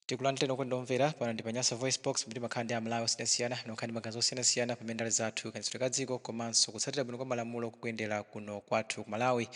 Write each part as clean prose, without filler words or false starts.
Tikulandira okundomvera pano ndi Panyasa Voice Box muli makhandi a Malawi osiyanasiyana nokhandi maganizo osiyanasiyana pamene ndali zathu kanisiro ka dziko komanso kutsatira bwino kwa malamulo kuyendera kuno kwathu ku Malawi.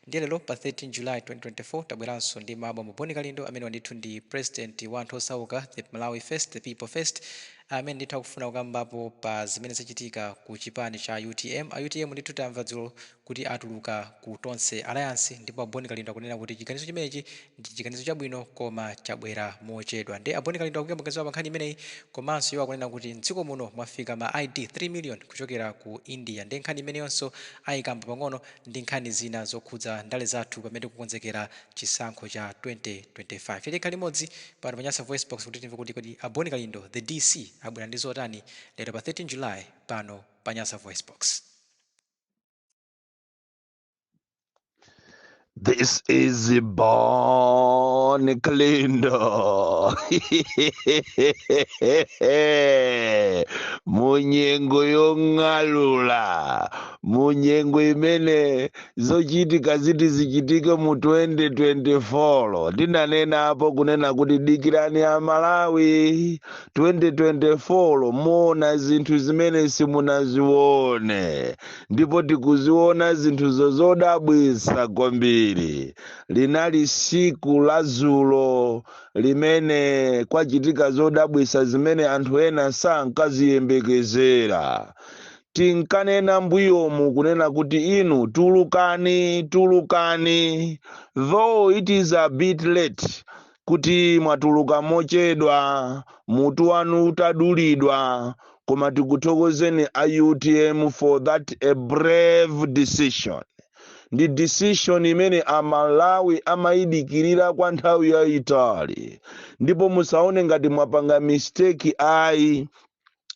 Ndiye lero pa 13 July 2024 tabweranso ndi mawu Boni Kalindo amene wandithu ndi president wa anthu osauka, the Malawi First, the People First, amene ndithu akufuna kukambapo pa zimene zachitika ku chipani cha UTM. A UTM ndithu tamva dzulo kuti atuluka ku Tonse Alliance, ndipo Boni Kalindo akunena kuti chiganizo chimenechi ndi chiganizo chabwino koma chabwera mochedwa. Ndi Boni Kalindo akuyamba pa nkhani imeneyi komanso iwo akunena kuti mdziko muno mwafika ma ID 3 million kuchokera ku India. Ndi nkhani imeneyonso ayikamba pang'ono ndi nkhani zina zokhudza ndale zathu pamene kukonzekera chisankho cha 2025. Chete limodzi pano Panyasa Voice Box kuti timve kuti kodi Boni Kalindo the DC abwera ndi zotani lero pa 13 July pano Panyasa Voice Box. This is Boni Kalindo. Munyengo yong'alula. Munyengo imene zochitika ziti zichitike mu 2024. Ndinanena apo kunena kuti dikirani a Malawi 2024 muona zinthu zimene simunazione. Ndipo tikuziona zinthu zodabwitsa kwambiri. Linali siku la dzulo limene kwachitika zodabwitsa zimene anthu ena sankaziyembekezera. Tinkanena mbuyomu kunena kuti inu tulukani. Though it is a bit late kuti mwatuluka mochedwa, mutu wanu utadulidwa, koma tikuthokozeni a UTM for that a brave decision. Ndi decision imene a Malawi amayidikirira kwa nthawi yayitali. Ndipo musaone ngati mwapanga mistake ayi.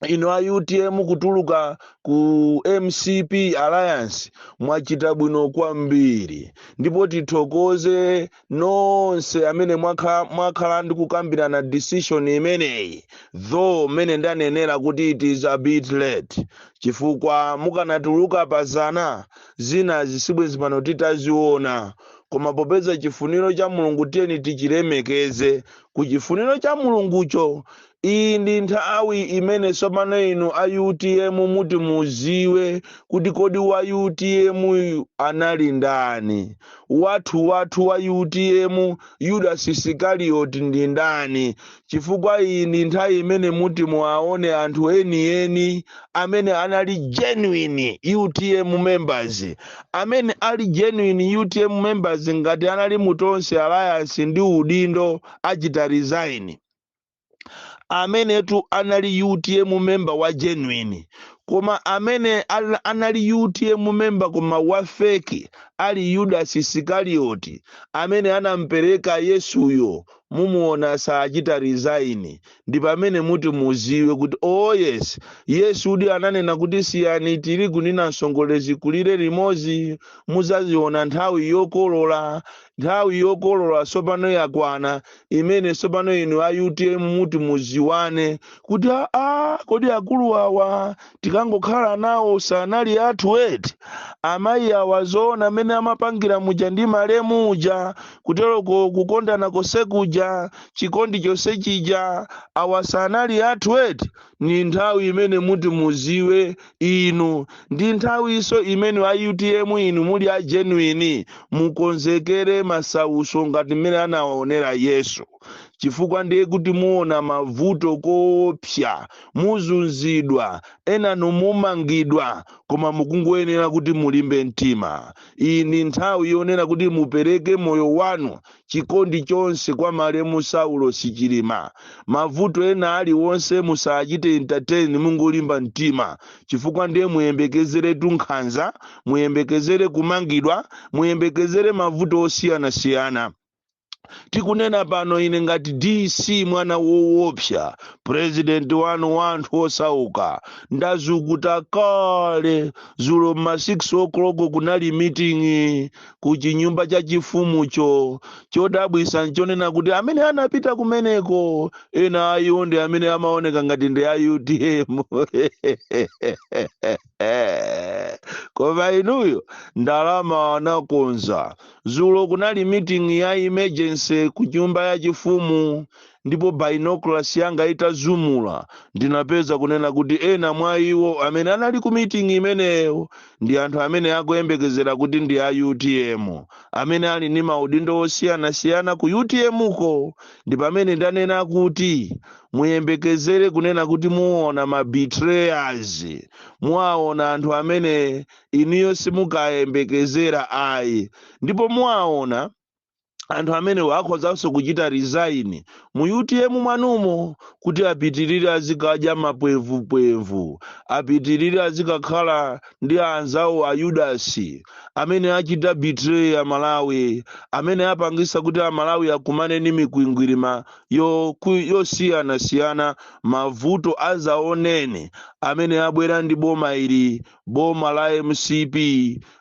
Ino a UTM kutuluka ku MCP Alliance mwachita bwino kwambiri. Ndipo tithokoze nonse amene mwakhala ndi kukambirana decision imeneyi, though mene ndanenera kuti it is a bit late. Chifukwa mukanatuluka pazana zina zisibwezi pano titaziona. Koma popeza chifuniro cha Mulungu tiyeni tichilemekeze. Ku chifuniro cha Mulungucho iyi ndi nthawi imene tsopano inu a UTM muti muziwe kuti kodi wa UTM anali ndani. Wathu wa UTM Judas Iskarioti ndi ndani. Chifukwa iyi ndi nthawi imene muti muwaone anthu eni amene anali genuine UTM members. Amene ali genuine UTM members ngati anali mu Tonse Alliance ndi udindo achita resign. Amene tu anali UTM member wa genuine. Koma amene anali UTM member koma wa fake ali Judas Iskarioti amene anampereka Yesuyo mumuona saachita resign. Ndi pamene muti muziwe kuti oh yes, Yesu udi ananena kuti siyani tili kunena nsongolezi kulire limodzi muzaziona nthawi yokolola. Nthawi yokolola sopano yakwana imene sopano inu a UTM muti muziwane kuti kodi akulu awa tikangokhala nawo sanali athu eti. Amayi awa zoona amene amapangira muja ndi malemu uja kuteroko kukondana kosekuja chikondi chose chija awa sanali athu eti. Ni nthawi imene muti muziwe inu. Ndi nthawi iso imene a UTM inu muli a genuine mukonzekere masauso ngati mmene anaonera Yesu. Chifukwa ndiye kuti muona mavuto kopsa, muzunzidwa, ena numumangidwa, koma mukungoyenera kuti mulimbe mtima. Iyi ndi nthawi yonena kuti mupereke moyo wanu chikondi chonse kwa malemu Saulo Sichilima. Mavuto ena aliwonse musachite entertain, mungolimba mtima. Chifukwa ndiye muyembekezere tunkhanza, muyembekezere kumangidwa, muyembekezere mavuto osiyana-siyana. Tikunena pano ine ngati DC mwana woopsa, president wanu wa anthu osauka. Ndazukuta kale dzulo ma 6 o'clock kunali meeting ku chinyumba cha chifumucho. Chodabwitsa nchonena kuti amene anapita kumeneko ena ayo ndi amene amaoneka ngati ndi a UTM. Koma inuyo ndalama anakonza. Dzulo kunali meeting ya emergency yense ku nyumba ya chifumu, ndipo binoculars yanga itazumula ndinapeza kunena kuti ena mwa iwo amene anali ku meeting imeneyo ndi anthu amene akuyembekezera kuti ndi a UTM, amene ali ndi maudindo osiyanasiyana ku UTM uko. Ndi pamene ndanena kuti muyembekezere kunena kuti muona ma betrayers, muwaona anthu amene iniyo simukayembekezera ayi, ndipo muwaona anthu amene wakhozanso kuchita resign mu UTM mwanumo kuti apitirire azikadya mapwevupwevu, apitirire azikakhala ndi anzawo a Yudasi amene achita betray ya Malawi, amene apangisa kuti Malawi akumane ni mikwingwirima yosiyanasiyana, mavuto azaonene amene abwera ndi boma ili, boma la MCP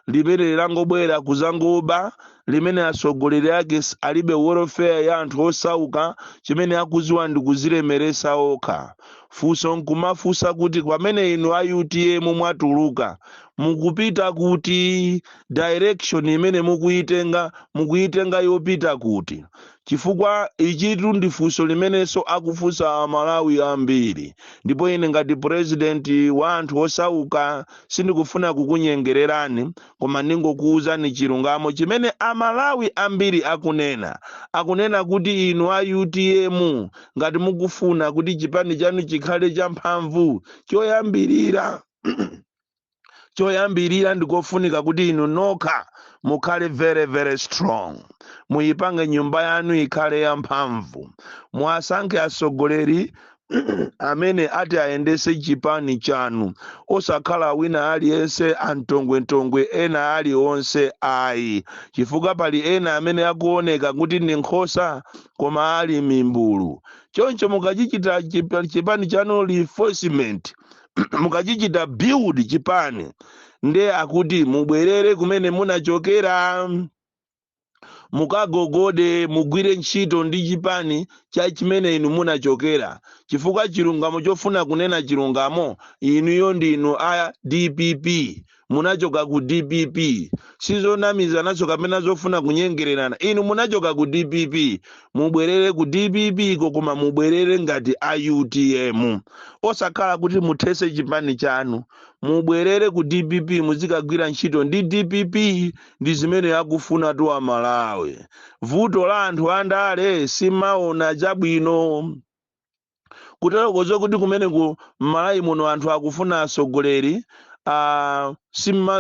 limene langobwera kuzangoba, limene asogoleri ake alibe welfare ya anthu osauka, chimene akuziwa ndi kuzilemeresa okha. Funso nkumafunsa kuti pamene inu a UTM mwatuluka mukupita kuti, direction imene mukuyitenga yopita kuti? Chifukwa ichitu ndi funso limenenso akufunsa Amalawi ambiri, ndipo ine ngati president wa anthu osauka sindikufuna kukunyengererani, koma ningokuwuzani chilungamo chimene Amalawi ambiri akunena kuti inu a UTM ngati mukufuna kuti chipani chanu chikhale champhamvu, choyambirira ndikofunika kuti inu nokha mukhale very very strong, muyipange nyumba yanu ikhale yamphamvu, muwasankhe asogoleri amene ati ayendese chipani chanu, osakhala wina aliyense antongwentongwe ena aliwonse ayi, chifukwa pali ena amene akuoneka kuti ndi nkhosa koma ali mimbulu. Choncho mukachichita chipani chanu reinforcement, mukachichita build chipani, nde akuti mubwerere kumene munachokera, mukagogode mugwire ntchito ndi chipani cha chimene inu munachokera, chifukwa chilungamo chofuna kunena chilungamo inuyo ndinu a DPP, munachoka ku DPP, sizonamiza nacho kapena zofuna kunyengererana, inu munachoka ku DPP, mubwerere ku DPP koma mubwerere ngati a UTM, osakhala kuti muthese chipani chanu, mubwerere ku DPP muzikagwira ntchito ndi DPP, ndi zimene yakufuna tu Amalawi. Vuto la anthu andale simaona chabwino, kutero kuti kumene ku Malawi muno anthu akufuna asogoleri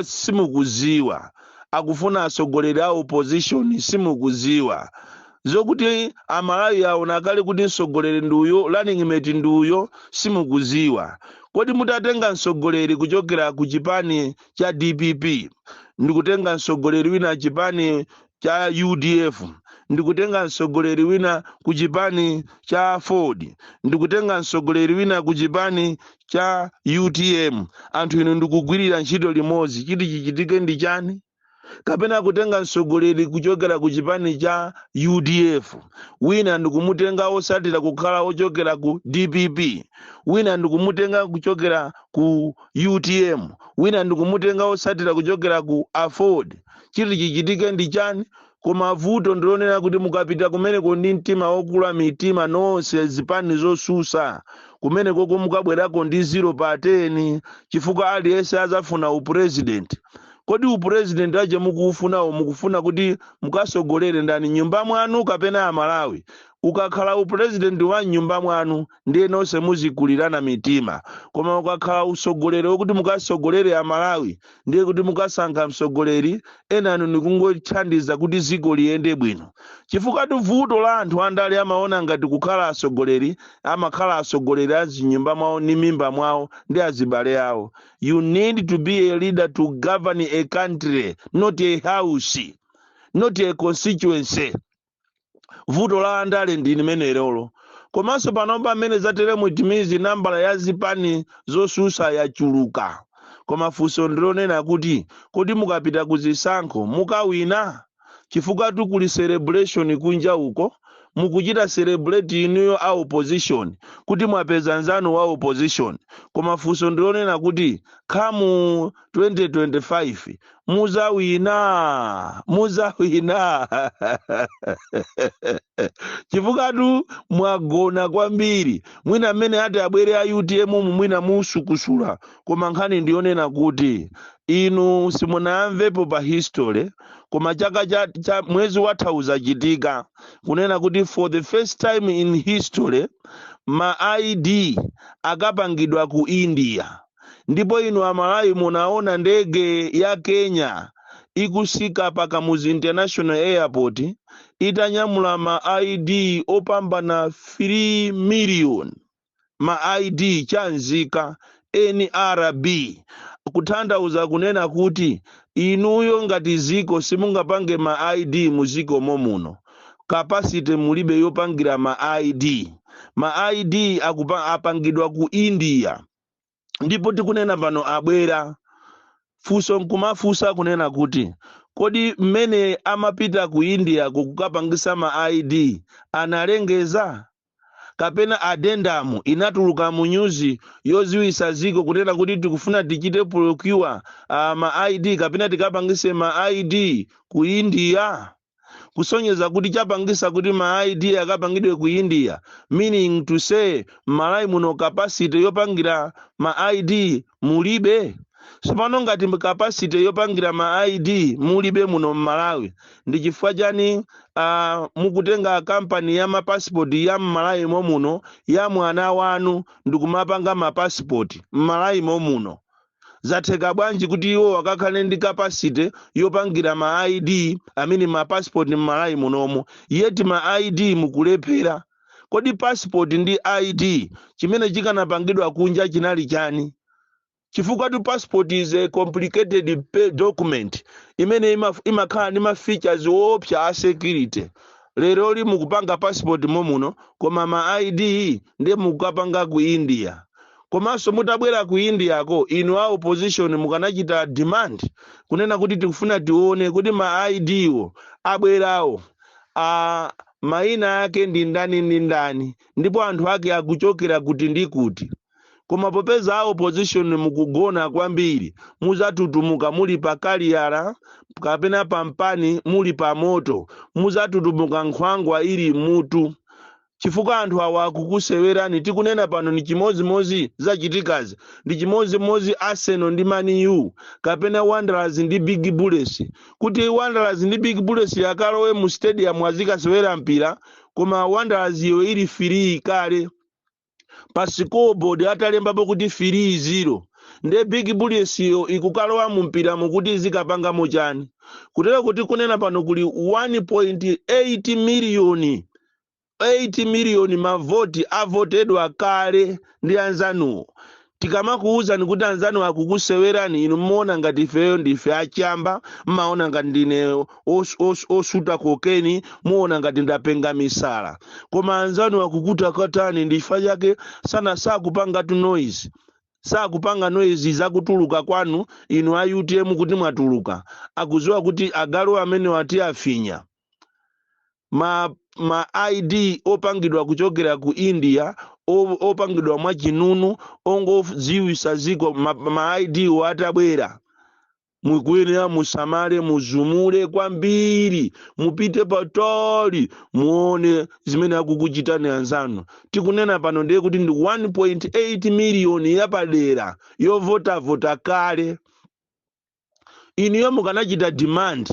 simukuziwa, akufuna asogoleri a opposition simukuziwa, zokuti Amalawi aona kale kuti msogoleri nduyo, running mate nduyo, simukuziwa. Kodi mutatenga msogoleri kuchokera ku chipani cha DPP, ndikutenga msogoleri wina chipani cha UDF, ndikutenga msogoleri wina ku chipani cha Ford, ndikutenga msogoleri wina ku chipani cha UTM, anthu inu ndikugwirira ntchito limodzi, chiti chichitike ndi chani? Kapena kutenga msogoleri kuchokera ku chipani cha UDF, wina ndikumutenga osatira kukhala ochokera ku DPP, wina ndikumutenga kuchokera ku UTM, wina ndikumutenga osatira kuchokera ku Ford, chiti chichitike ndi chani? Koma vuto ndilonena kuti mukapita kumeneko ndi mtima wokula mitima nonse zipani zosusa, kumeneko mukabwerako ndi 0/10, chifukwa aliyense azafuna upresident. Kodi upresident aje mukufuna kuti mukasogolere ndani, nyumba mwanu kapena Amalawi? Ukakhala upresident wa nyumba mwanu ndiye nonse muzikulirana mitima, koma ukakhala usogolere wokuti mukasogolere Amalawi ndiye kuti mukasankha msogoleri enanu nikungothandiza kuti ziko liyende bwino. Chifukwa vuto la anthu andale amaona ngati kukhala asogoleri, amakhala asogoleri azinyumba mwawo ni mimba mwawo ndi azibale awo. You need to be a leader to govern a country, not a house, not a constituency. Vuto la andale ndi limenelo. Komanso panomba amene zateremu itimizi nambala ya zipani zosusa yachuluka. Koma funso ndilonena kuti kodi mukapita kuzisankho mukawina, chifukwa kuli celebration kunja uko, mukuchita celebrate inuyo a opposition kuti mwapeza nzanu wa opposition, koma funso ndilonena kuti khamu 2025 muzawina chifukatu mwagona kwambiri. Mwina mmene ati abwere a UTM mwina musukusula, koma nkhani ndionena kuti inu simunamvepo pa history, koma chaka cha mwezi watha uzachitika kunena kuti for the first time in history ma ID akapangidwa ku India, ndipo inu amalawi munaona ndege ya Kenya ikusika pa Kamuzu International Airport itanyamula ma ID opambana 3 million ma ID chanzika NRB, kutanthauza kunena kuti inuyo ngati ziko simungapange ma ID muziko momuno, capacity mulibe yopangira ma ID. Ma ID apangidwa ku India, ndipo tikunena pano abwera fuso nkumafusa kunena kuti kodi mmene amapita ku India kukapangisa ma ID analengeza kapena addendum inatuluka mu news yoziwisa ziko kunena kuti tikufuna tichite procure ma ID kapena tikapangise ma ID ku India, kusonyeza kuti chapangisa kuti ma ID akapangidwe ku India, meaning to say Malawi muno capacity yopangira ma ID mulibe. Sipano ngati capacity yopangira ma ID mulibe muno Malawi, ndi chifukwa chani mukutenga kampani ya ma passport ya Malawi momuno ya mwana wanu ndikumapanga ma passport Malawi momuno? Zatheka bwanji kuti iwo wakakhale ndi capacity yopangira ma ID amene ma passport Malawi munomo, yeti ma ID mukulephera? Kodi passport ndi ID chimene chikanapangidwa kunja chinali chani? Chifukwa tu passport is a complicated document imene imakhala ndi ma features opsa a security. Lero li mukupanga passport momuno, koma ma ID ndi mukapanga ku India. Komanso mutabwera ku India ko inu a opposition mukanachita demand kunena kuti tikufuna tione kuti ma ID wo abwerawo maina yake ndi ndani ndipo anthu ake akuchokera kuti ndi kuti. Koma popeza a opposition mukugona kwambiri, muzatutumuka muli pa Kaliyala kapena pampani muli pa moto, muzatutumuka nkhwangwa ili mutu. Chifukwa anthu awa akukusewerani. Tikunena pano ni chimozimozi zachitikazi, ndi chimozimozi Arsenal ndi Man U kapena Wanderers ndi Big Bullets. Kuti Wanderers ndi Big Bullets yakalowe mu stadium azikasewera mpira, koma Wanderers yo ili free kale pa scoreboard atalembapo kuti 3-0, nde Big Bullets yo ikukalowa mu mpira mukuti zikapanga mochani. Kutero kuti kunena pano kuli 1.8 million mavoti avotedwa kale ndi anzanuwo. Tikamakuuza nikuti anzanu akukusewerani, inu muona ngati ifeyo ndife achamba, maona ngati ndine osuta kokeni, muona ngati ndapenga misala. Koma anzanu akukuta katani ndifa yake sana sakupanga tu noise. Sakupanga noise zakutuluka kwanu inu a UTM kuti mwatuluka. Akuziwa kuti agalu amene wati afinya. Ma ID opangidwa kuchokera ku India, opangidwa mwa chinunu, ongoziwisa ziko ma ID watabwera. Mukuyenera musamale muzumule kwambiri, mupite patali muone zimene akukuchitani anzanu. Tikunena pano ndiye kuti ndi 1.8 million yapadera yovota kale. Iniyo mukanachita demand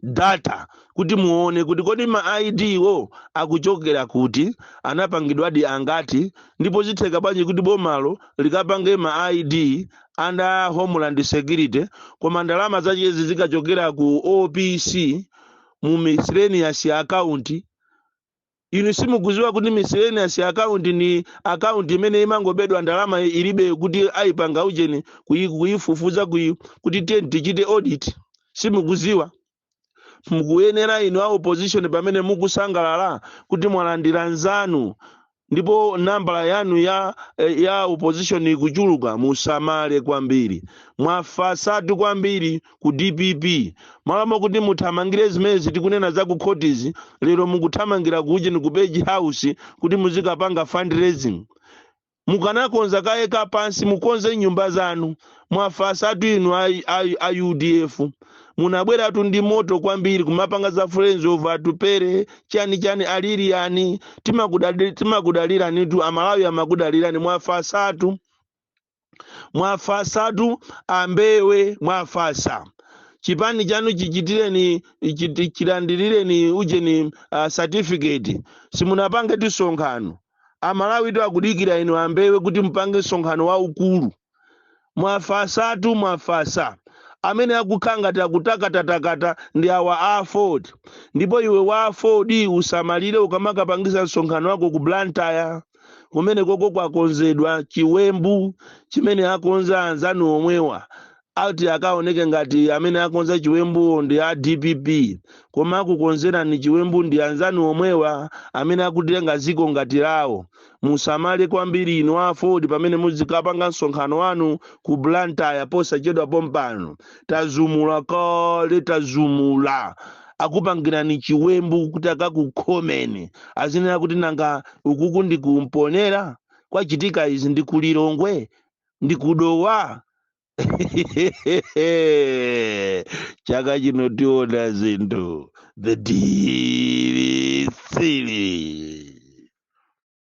data kuti muone kuti kodi ma ID wo akuchokera kuti, anapangidwa di angati, ndipo zitheka bwanji kuti bomalo likapange ma ID under Homeland Security, koma ndalama zachezi zikachokera ku OPC mu miscellaneous account. Inu simukuziwa kuti miscellaneous account ni account imene imangobedwa ndalama ilibe kuti aipanga ujeni kuyifufuza kuti tichite audit. Simukuziwa. Mukuyenera inu a opposition pamene mukusangalala kuti mwalandira nzanu ndipo nambala yanu ya opposition ikuchuluka, musamale kwambiri. Mwafasatu kwambiri ku DPP. Malamo kuti muthamangire zimene tikunena za ku courts, lero mukuthamangira kuja ni ku page house kuti muzikapanga fundraising. Mukanakonza kaeka pansi mukonze nyumba zanu. Mwafasatu inu a UDF. Munabweratu ndi moto kwambiri kumapanga za friends of atupere chani aliriani timakudalirani tu amalawi amakudalirani. Mwafasatu ambewe mwafasa. Chipani chanu chilandirireni ujeni certificate. Simunapange tisonkhano. Amalawi tu akudikira inu ambewe kuti mpange sonkhano wa ukulu. Mwafasa. Amene akukanga takutakatakata ndi awa A4. Ndipo iwe wa A4 usamalire ukamakapangisa sonkhano wako ku Blantyre. Kumene koko kwakonzedwa chiwembu chimene akonza anzanu omwewa. Ati akaoneke ngati amene akonza chiwembu ndi a DPP. Koma akukonzera ni chiwembu ndi anzanu omwewa amene akutenga ziko ngati lawo. Musamale kwambiri inu A4 pamene muzikapanga nsonkhano wanu ku Blantyre posachedwa pompano. Tazumula. Akupangirani chiwembu kuti akakukhomeni. Azinena kuti nanga ukuku ndikumponera. Kwachitika izi ndikulilongwe. Ndikudowa. Chaka chinotiona zinthu. The deal is silly.